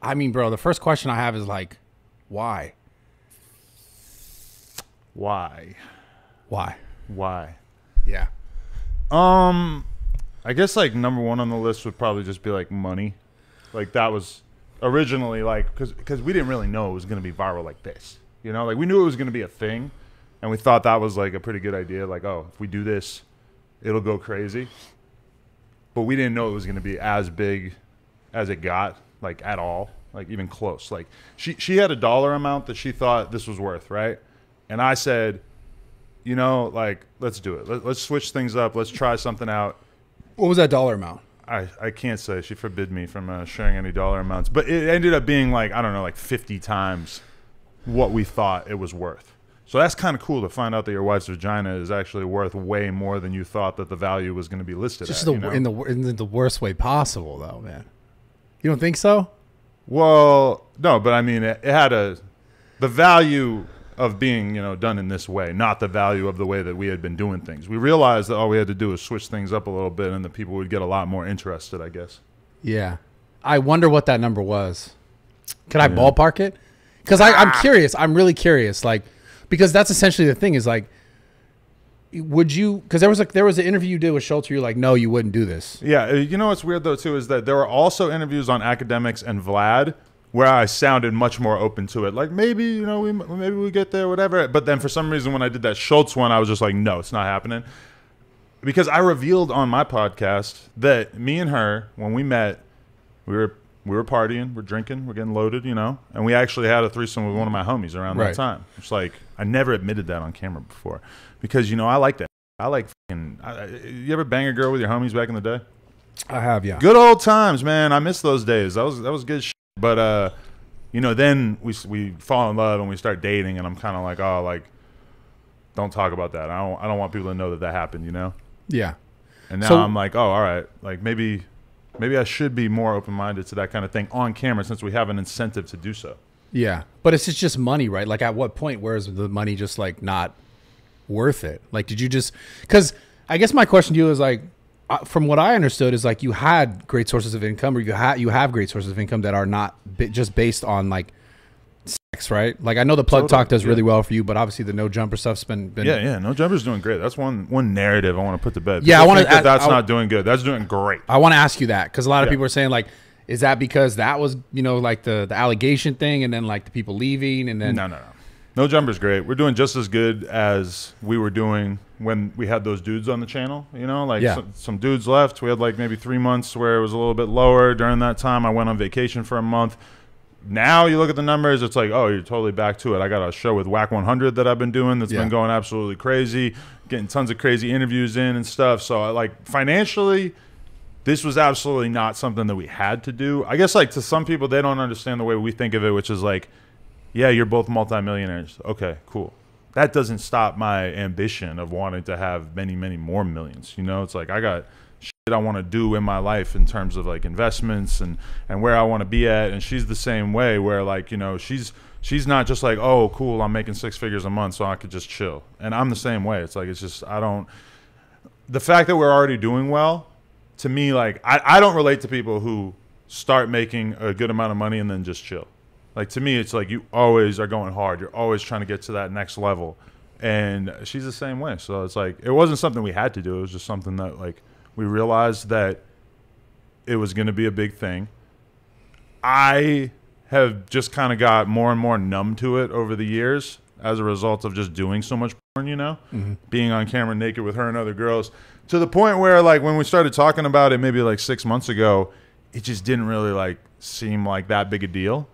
I mean, bro, the first question I have is like, why? Why? Yeah. I guess like number one on the list would probably just be like money. Like that was originally like because we didn't really know it was going to be viral like this. You know, like we knew it was going to be a thing, and we thought that was like a pretty good idea. Like, oh, if we do this, it'll go crazy. But we didn't know it was going to be as big as it got, like at all, like even close. Like she had a dollar amount that she thought this was worth, right? And I said, you know, like let's do it. Let's switch things up. Let's try something out. What was that dollar amount? I can't say. She forbid me from sharing any dollar amounts. But it ended up being like, I don't know, like 50 times what we thought it was worth. So that's kind of cool to find out that your wife's vagina is actually worth way more than you thought that the value was going to be listed Just at. You know? in the worst way possible, though, man. You don't think so? Well, no, but I mean, it had the value of being, you know, done in this way, not the value of the way that we had been doing things. We realized that all we had to do was switch things up a little bit and the people would get a lot more interested, I guess. Yeah. I wonder what that number was. Can I ballpark it? Because I'm curious. I'm really curious. Like, because that's essentially the thing is like, would you, because there was an interview you did with Schultz where you're like, no, you wouldn't do this. Yeah. You know what's weird though too is that there were also interviews on Academics and Vlad where I sounded much more open to it. Like maybe, you know, maybe we get there, whatever. But then for some reason when I did that Schultz one, I was just like, no, it's not happening. Because I revealed on my podcast that me and her, when we met, we were partying, we're drinking, we're getting loaded, you know. And we actually had a threesome with one of my homies around that time. It's like, I never admitted that on camera before. Because, you know, I like that. I like you ever bang a girl with your homies back in the day? I have, yeah. Good old times, man. I miss those days. That was good shit. But you know, then we fall in love and we start dating, and I'm kind of like, oh, like, don't talk about that. I don't want people to know that happened, you know? Yeah. And now I'm like, oh, all right, like maybe I should be more open minded to that kind of thing on camera since we have an incentive to do so. Yeah, but it's just money, right? Like, at what point where is the money just like not worth it? Like, did you just? Because I guess my question to you is like, from what I understood is like you had great sources of income, or you have great sources of income that are not just based on like sex, right? Like I know the Plug Talk does really well for you, but obviously the No Jumper stuff's been yeah, No Jumper's doing great. That's one narrative I want to put to bed. Yeah, I want to. That's not doing good. That's doing great. I want to ask you that because a lot of people are saying like, is that because that was, you know, like the allegation thing, and then like the people leaving, and then no. No Jumper's great. We're doing just as good as we were doing when we had those dudes on the channel, you know, like some dudes left. We had like maybe 3 months where it was a little bit lower. During that time, I went on vacation for a month. Now you look at the numbers, it's like, oh, you're totally back to it. I got a show with Whack 100 that I've been doing that's been going absolutely crazy, getting tons of crazy interviews in and stuff. So like financially, this was absolutely not something that we had to do. I guess like to some people, they don't understand the way we think of it, which is like, yeah, you're both multimillionaires. Okay, cool. That doesn't stop my ambition of wanting to have many, many more millions. You know, it's like I got shit I want to do in my life in terms of like investments and where I want to be at. And she's the same way where like, you know, she's not just like, oh, cool, I'm making 6 figures a month so I could just chill. And I'm the same way. It's like, it's just, the fact that we're already doing well, to me, like, I don't relate to people who start making a good amount of money and then just chill. Like, to me, it's like you always are going hard. You're always trying to get to that next level. And she's the same way. So it's like, it wasn't something we had to do. It was just something that, like, we realized that it was going to be a big thing. I have just kind of got more and more numb to it over the years as a result of just doing so much porn, you know? Being on camera naked with her and other girls. To the point where, like, when we started talking about it maybe, like, 6 months ago, it just didn't really, like, seem like that big a deal.